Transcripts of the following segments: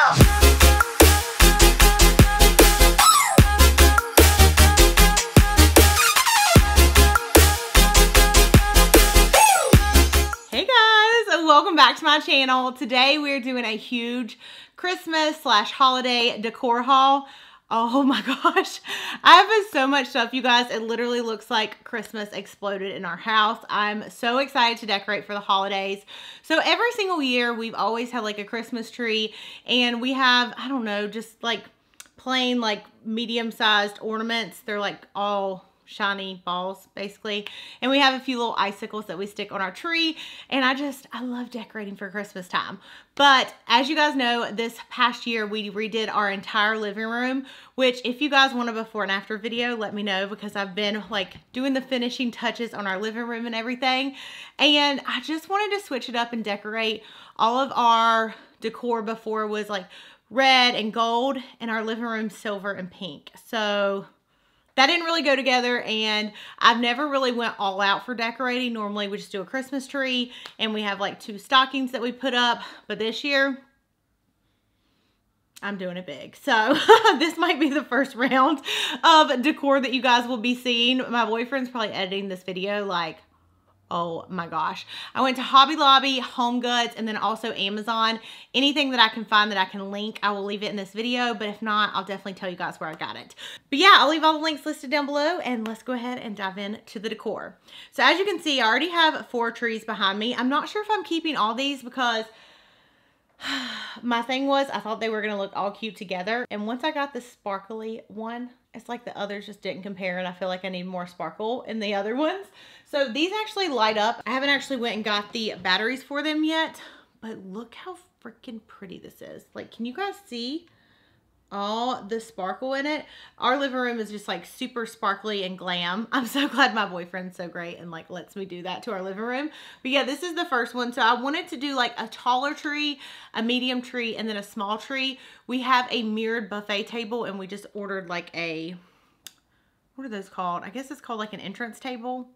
Hey guys, welcome back to my channel. Today we're doing a huge Christmas / holiday decor haul. Oh my gosh, I have so much stuff, you guys. It literally looks like Christmas exploded in our house. I'm so excited to decorate for the holidays. So every single year we've always had like a Christmas tree, and we have, I don't know, just like plain like medium-sized ornaments. They're like all shiny balls basically, and we have a few little icicles that we stick on our tree, and I love decorating for Christmas time. But as you guys know, this past year we redid our entire living room, which if you guys want a before and after video, let me know, because I've been like doing the finishing touches on our living room and everything, and I just wanted to switch it up and decorate. All of our decor before was like red and gold, and our living room silver and pink, so that didn't really go together, and I've never really went all out for decorating. Normally we just do a Christmas tree and we have like 2 stockings that we put up, but this year I'm doing it big. So this might be the first round of decor that you guys will be seeing. My boyfriend's probably editing this video like, oh my gosh. I went to Hobby Lobby, Home Goods, and then also Amazon. Anything that I can find that I can link, I will leave it in this video, but if not, I'll definitely tell you guys where I got it. But yeah, I'll leave all the links listed down below, and let's go ahead and dive into the decor. So as you can see, I already have 4 trees behind me. I'm not sure if I'm keeping all these because my thing was I thought they were gonna look all cute together, and once I got this sparkly one, it's like the others just didn't compare, and I feel like I need more sparkle in the other ones. So these actually light up. I haven't actually went and got the batteries for them yet, but look how freaking pretty this is. Like, can you guys see all the sparkle in it? Our living room is just like super sparkly and glam. I'm so glad my boyfriend's so great and like lets me do that to our living room. But yeah, this is the first one. So I wanted to do like a taller tree, a medium tree, and then a small tree. We have a mirrored buffet table, and we just ordered like a, what are those called? I guess it's called like an entrance table.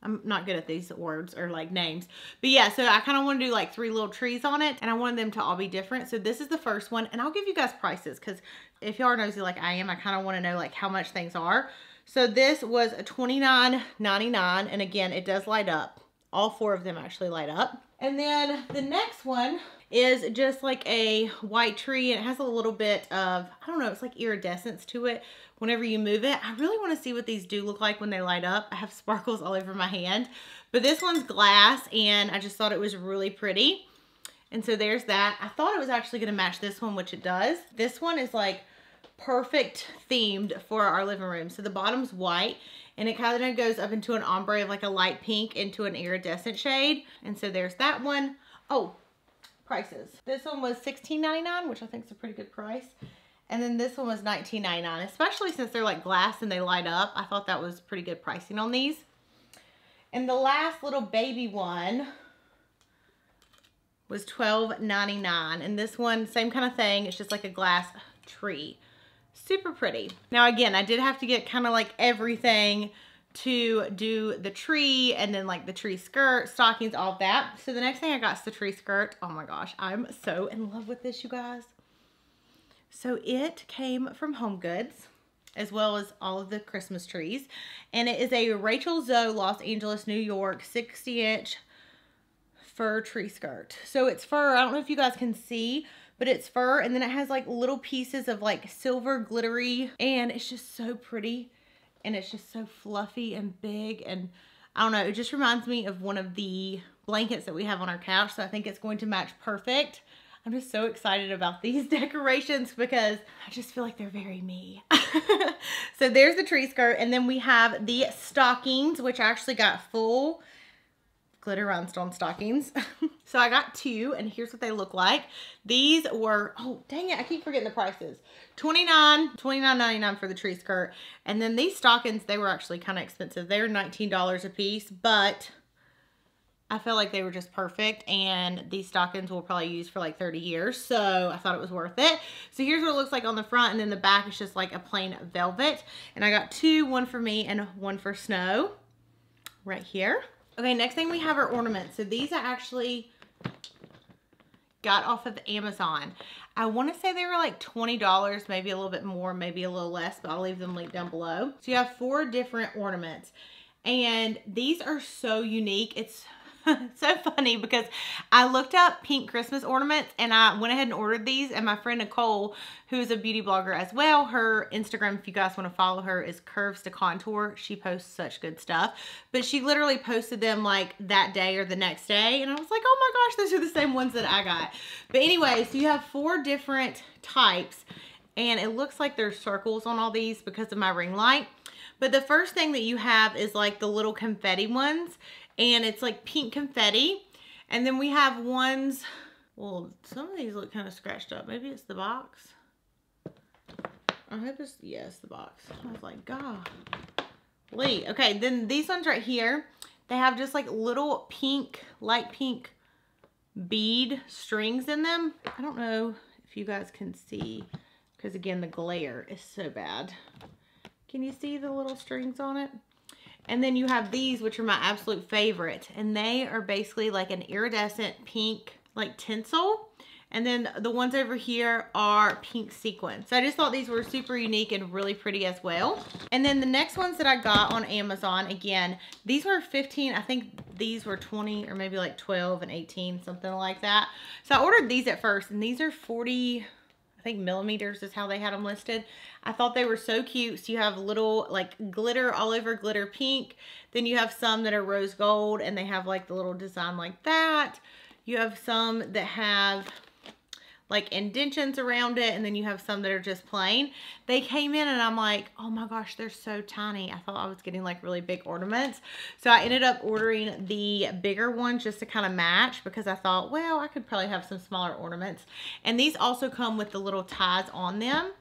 I'm not good at these words or like names, but yeah, so I kind of want to do like 3 little trees on it, and I wanted them to all be different. So this is the first one, and I'll give you guys prices, because if y'all are nosy like I am, I kind of want to know like how much things are. So this was $29.99, and again, it does light up. All 4 of them actually light up. And then the next one is just like a white tree, and it has a little bit of, I don't know, it's like iridescence to it whenever you move it. I really want to see what these do look like when they light up. I have sparkles all over my hand, but this one's glass, and I just thought it was really pretty. And so there's that. I thought it was actually going to match this one, which it does. This one is like perfect themed for our living room. So the bottom's white, and it kind of goes up into an ombre of like a light pink into an iridescent shade. And so there's that one. Oh, prices. This one was $16.99, which I think is a pretty good price. And then this one was $19.99, especially since they're like glass and they light up. I thought that was pretty good pricing on these. And the last little baby one was $12.99. And this one, same kind of thing. It's just like a glass tree. Super pretty. Now again, I did have to get kind of like everything to do the tree, and then like the tree skirt, stockings, all of that. So the next thing I got is the tree skirt. Oh my gosh, I'm so in love with this, you guys. So it came from Home Goods, as well as all of the Christmas trees. And it is a Rachel Zoe Los Angeles, New York 60-inch fur tree skirt. So it's fur. I don't know if you guys can see, but it's fur. And then it has like little pieces of like silver glittery. And it's just so pretty. And it's just so fluffy and big. And I don't know, it just reminds me of one of the blankets that we have on our couch. So I think it's going to match perfect. I'm just so excited about these decorations because I just feel like they're very me. So there's the tree skirt, and then we have the stockings, which I actually got full glitter rhinestone stockings. So I got 2, and here's what they look like. These were, oh dang it, I keep forgetting the prices. $29.99 for the tree skirt. And then these stockings, they were actually kind of expensive. They were $19 a piece, but I felt like they were just perfect, and these stockings will probably use for like 30 years, so I thought it was worth it. So here's what it looks like on the front, and then the back is just like a plain velvet. And I got 2, one for me and one for Snow right here. Okay, next thing we have are ornaments. So these I actually got off of Amazon. I want to say they were like $20, maybe a little bit more, maybe a little less, but I'll leave them linked down below. So you have 4 different ornaments, and these are so unique. It's so funny because I looked up pink Christmas ornaments and I went ahead and ordered these, and my friend Nicole, who is a beauty blogger as well, her Instagram, if you guys want to follow her, is Curves to Contour. She posts such good stuff, but she literally posted them like that day or the next day, and I was like, oh my gosh, those are the same ones that I got. But anyway, so you have 4 different types, and it looks like there's circles on all these because of my ring light. But the first thing that you have is like the little confetti ones, and it's like pink confetti. And then we have ones, well, some of these look kind of scratched up. Maybe it's the box. I hope it's, yes, the box. I was like, God. Okay, then these ones right here, they have just like little pink, light pink bead strings in them. I don't know if you guys can see, because again, the glare is so bad. Can you see the little strings on it? And then you have these, which are my absolute favorite. And they are basically like an iridescent pink, like tinsel. And then the ones over here are pink sequin. So I just thought these were super unique and really pretty as well. And then the next ones that I got on Amazon, again, these were 15. I think these were 20 or maybe like 12 and 18, something like that. So I ordered these at first, and these are 40, I think millimeters is how they had them listed. I thought they were so cute. So you have little like glitter all over glitter pink. Then you have some that are rose gold, and they have like the little design like that. You have some that have like indentions around it, and then you have some that are just plain. They came in and I'm like, oh my gosh, they're so tiny. I thought I was getting like really big ornaments. So I ended up ordering the bigger ones just to kind of match, because I thought, well, I could probably have some smaller ornaments. And these also come with the little ties on them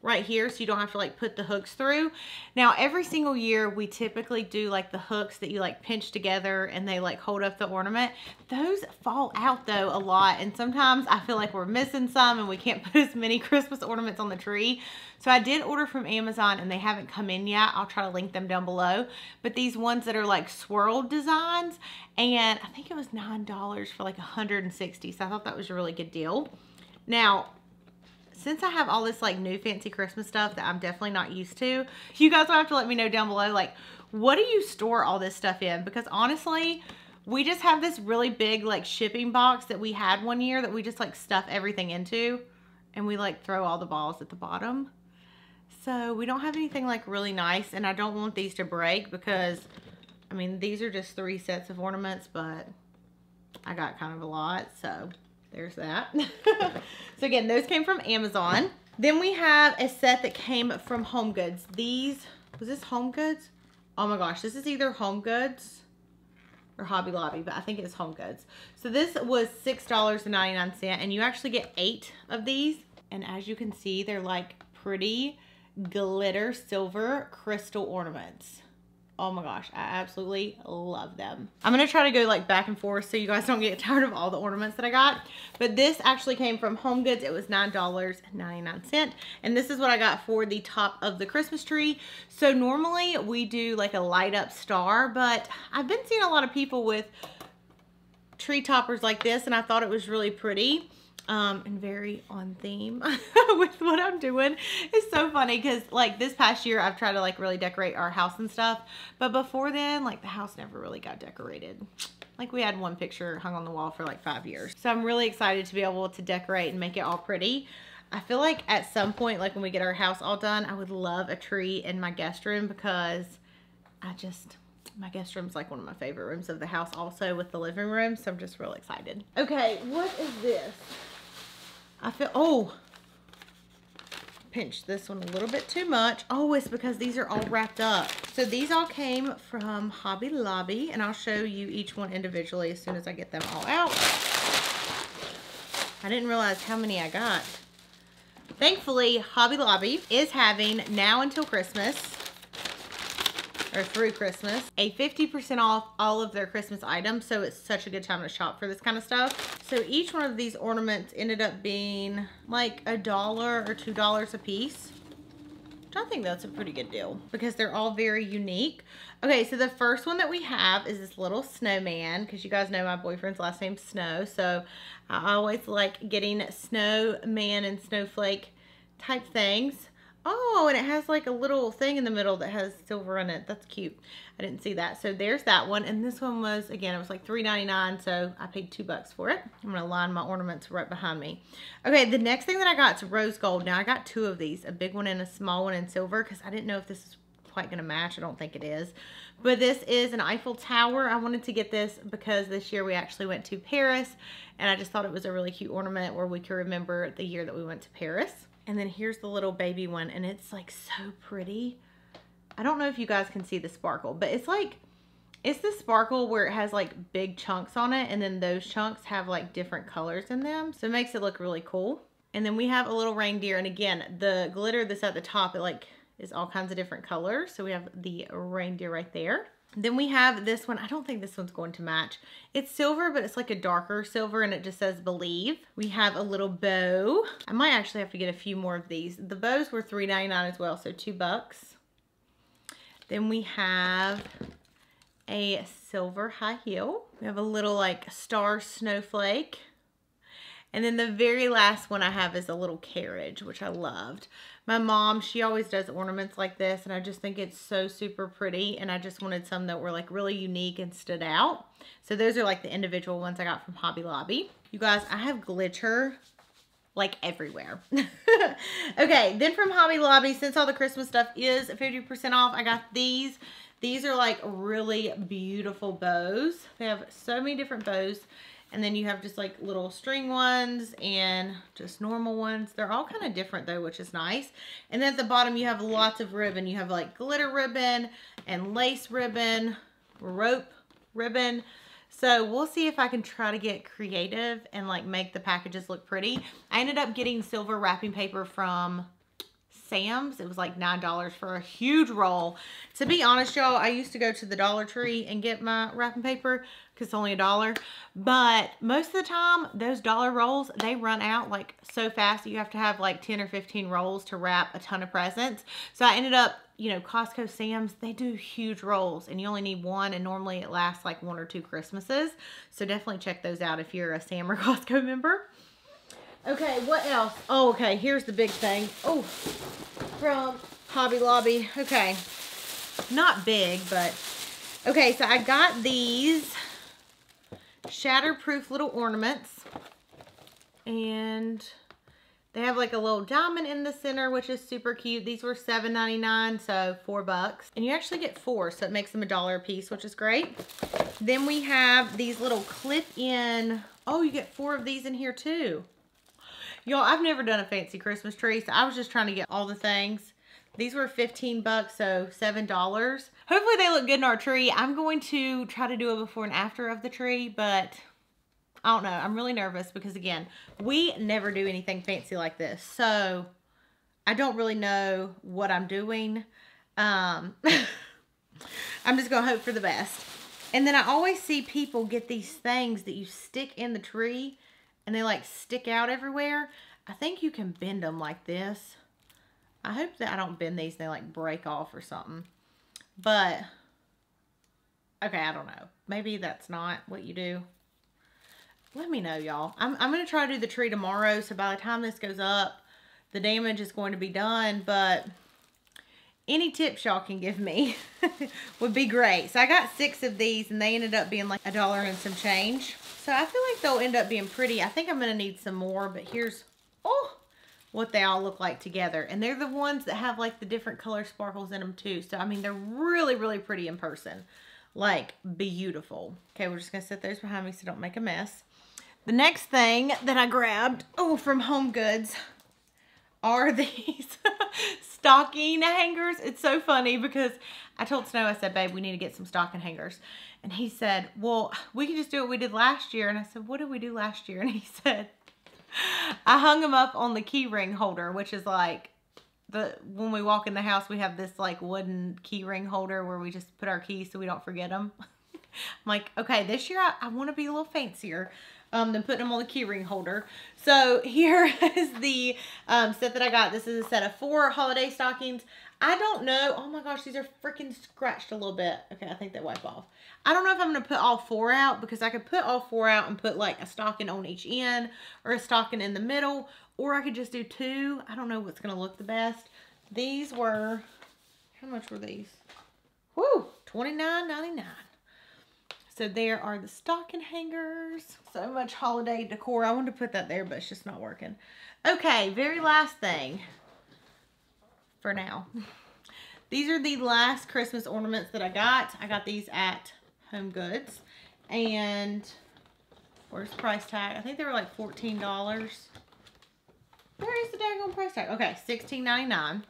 right here, so you don't have to like put the hooks through. Now every single year we typically do like the hooks that you like pinch together and they like hold up the ornament. Those fall out though a lot, and sometimes I feel like we're missing some and we can't put as many Christmas ornaments on the tree. So I did order from Amazon and they haven't come in yet. I'll try to link them down below. But these ones that are like swirled designs, and I think it was $9 for like 160. So I thought that was a really good deal. Now, since I have all this like new fancy Christmas stuff that I'm definitely not used to, you guys will have to let me know down below, like, what do you store all this stuff in? Because honestly, we just have this really big like shipping box that we had one year that we just like stuff everything into, and we like throw all the balls at the bottom. So we don't have anything like really nice, and I don't want these to break because, I mean, these are just 3 sets of ornaments, but I got kind of a lot, so there's that. So again, those came from Amazon. Then we have a set that came from Home Goods. These, was this Home Goods? Oh my gosh, this is either Home Goods or Hobby Lobby, but I think it's Home Goods. So this was $6.99, and you actually get 8 of these. And as you can see, they're like pretty glitter silver crystal ornaments. Oh my gosh, I absolutely love them. I'm gonna try to go like back and forth so you guys don't get tired of all the ornaments that I got. But this actually came from Home Goods. It was $9.99. And this is what I got for the top of the Christmas tree. So normally we do like a light up star, but I've been seeing a lot of people with tree toppers like this, and I thought it was really pretty. And very on theme with what I'm doing. It's so funny because like this past year I've tried to like really decorate our house and stuff, but before then like the house never really got decorated. Like we had one picture hung on the wall for like 5 years. So I'm really excited to be able to decorate and make it all pretty. I feel like at some point, like when we get our house all done, I would love a tree in my guest room, because my guest room's like one of my favorite rooms of the house also, with the living room. So I'm just real excited. Okay, what is this? I feel, oh, pinched this one a little bit too much. Oh, it's because these are all wrapped up. So these all came from Hobby Lobby, and I'll show you each one individually as soon as I get them all out. I didn't realize how many I got. Thankfully, Hobby Lobby is having, now until Christmas, or through Christmas, a 50% off all of their Christmas items. So it's such a good time to shop for this kind of stuff. So each one of these ornaments ended up being like $1 or $2 a piece. I think that's a pretty good deal because they're all very unique. Okay, so the first one that we have is this little snowman, because you guys know my boyfriend's last name's Snow, so I always like getting snowman and snowflake type things. Oh, and it has like a little thing in the middle that has silver in it. That's cute. I didn't see that. So there's that one. And this one was, again, it was like $3.99, so I paid $2 for it. I'm going to line my ornaments right behind me. Okay, the next thing that I got is rose gold. Now, I got two of these, a big one and a small one in silver, because I didn't know if this is quite going to match. I don't think it is. But this is an Eiffel Tower. I wanted to get this because this year we actually went to Paris, and I just thought it was a really cute ornament where we could remember the year that we went to Paris. And then here's the little baby one, and it's like so pretty. I don't know if you guys can see the sparkle, but it's like, it's the sparkle where it has like big chunks on it, and then those chunks have like different colors in them. So it makes it look really cool. And then we have a little reindeer, and again, the glitter that's at the top, it like is all kinds of different colors. So we have the reindeer right there. Then we have this one. I don't think this one's going to match. It's silver, but it's like a darker silver, and it just says believe. We have a little bow. I might actually have to get a few more of these. The bows were $3.99 as well, so $2. Then we have a silver high heel. We have a little like star snowflake. And then the very last one I have is a little carriage, which I loved. My mom, she always does ornaments like this, and I just think it's so super pretty, and I just wanted some that were like really unique and stood out. So those are like the individual ones I got from Hobby Lobby. You guys, I have glitter like everywhere. Okay, then from Hobby Lobby, since all the Christmas stuff is 50% off, I got these. These are like really beautiful bows. They have so many different bows. And then you have just like little string ones and just normal ones. They're all kind of different though, which is nice. And then at the bottom you have lots of ribbon. You have like glitter ribbon and lace ribbon, rope ribbon. So we'll see if I can try to get creative and like make the packages look pretty. I ended up getting silver wrapping paper from Sam's. It was like $9 for a huge roll. To be honest, y'all, I used to go to the Dollar Tree and get my wrapping paper because it's only $1. But most of the time, those dollar rolls, they run out like so fast that you have to have like 10 or 15 rolls to wrap a ton of presents. So I ended up, you know, Costco, Sam's, they do huge rolls and you only need one, and normally it lasts like 1 or 2 Christmases. So definitely check those out if you're a Sam or Costco member. Okay, what else? Oh, okay, here's the big thing. Oh, from Hobby Lobby. Okay, not big, but okay, so I got these shatterproof little ornaments, and they have like a little diamond in the center, which is super cute. These were $7.99, so $4. And you actually get 4, so it makes them $1 a piece, which is great. Then we have these little clip-in. Oh, you get 4 of these in here too. Y'all, I've never done a fancy Christmas tree, so I was just trying to get all the things. These were $15, so $7. Hopefully they look good in our tree. I'm going to try to do a before and after of the tree, but I don't know. I'm really nervous because, again, we never do anything fancy like this. So I don't really know what I'm doing. I'm just going to hope for the best. And then I always see people get these things that you stick in the tree, and they like stick out everywhere. I think you can bend them like this. I hope that I don't bend these and they like break off or something. But, okay, I don't know. Maybe that's not what you do. Let me know, y'all. I'm going to try to do the tree tomorrow, so by the time this goes up, the damage is going to be done. But any tips y'all can give me would be great. So I got 6 of these, and they ended up being like $1 and some change. So I feel like they'll end up being pretty. I think I'm going to need some more, but here's what they all look like together. And they're the ones that have like the different color sparkles in them too. So, I mean, they're really, really pretty in person. Like, beautiful. Okay, we're just going to set those behind me so don't make a mess. The next thing that I grabbed, from Home Goods, are these stocking hangers. It's so funny because I told Snow, I said, babe, we need to get some stocking hangers. And he said, well, we can just do what we did last year. And I said, what did we do last year? And he said, I hung them up on the key ring holder, which is like, when we walk in the house, we have this like wooden key ring holder where we just put our keys so we don't forget them. I'm like, okay, this year I want to be a little fancier. than putting them on the keyring holder. So here is the set that I got. This is a set of 4 holiday stockings. I don't know. Oh my gosh, these are freaking scratched a little bit. Okay, I think they wipe off. I don't know if I'm going to put all 4 out, because I could put all 4 out and put like a stocking on each end or a stocking in the middle, or I could just do 2. I don't know what's going to look the best. These were, how much were these? Woo, $29.99. So there are the stocking hangers. So much holiday decor. I wanted to put that there, but it's just not working. Okay, very last thing for now. These are the last Christmas ornaments that I got. I got these at Home Goods. And where's the price tag? I think they were like $14. Where is the daggone price tag? Okay, $16.99.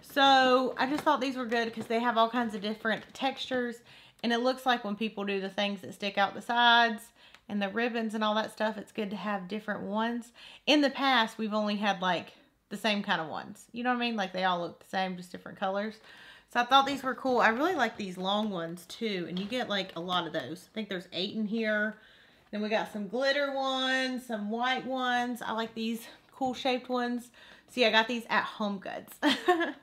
So I just thought these were good because they have all kinds of different textures. And it looks like when people do the things that stick out the sides and the ribbons and all that stuff, it's good to have different ones. In the past, we've only had like the same kind of ones. You know what I mean? Like they all look the same, just different colors. So I thought these were cool. I really like these long ones too. And you get like a lot of those. I think there's 8 in here. Then we got some glitter ones, some white ones. I like these cool shaped ones. See, I got these at Home Goods.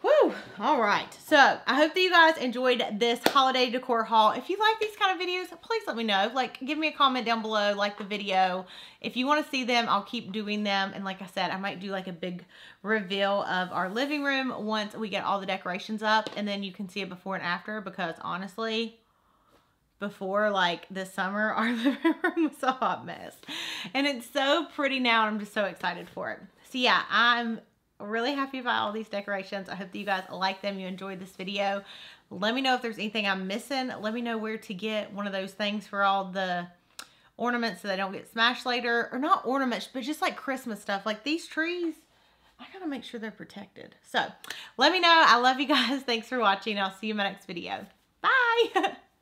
Woo! All right. So, I hope that you guys enjoyed this holiday decor haul. If you like these kind of videos, please let me know. Like, give me a comment down below, like the video. If you want to see them, I'll keep doing them. And like I said, I might do like a big reveal of our living room once we get all the decorations up. And then you can see it before and after, because honestly, before like this summer, our living room was a hot mess. And it's so pretty now, and I'm just so excited for it. So yeah, I'm really happy about all these decorations. I hope that you guys like them. You enjoyed this video. Let me know if there's anything I'm missing. Let me know where to get one of those things for all the ornaments so they don't get smashed later. Or not ornaments, but just like Christmas stuff. Like these trees, I gotta make sure they're protected. So let me know. I love you guys. Thanks for watching. I'll see you in my next video. Bye.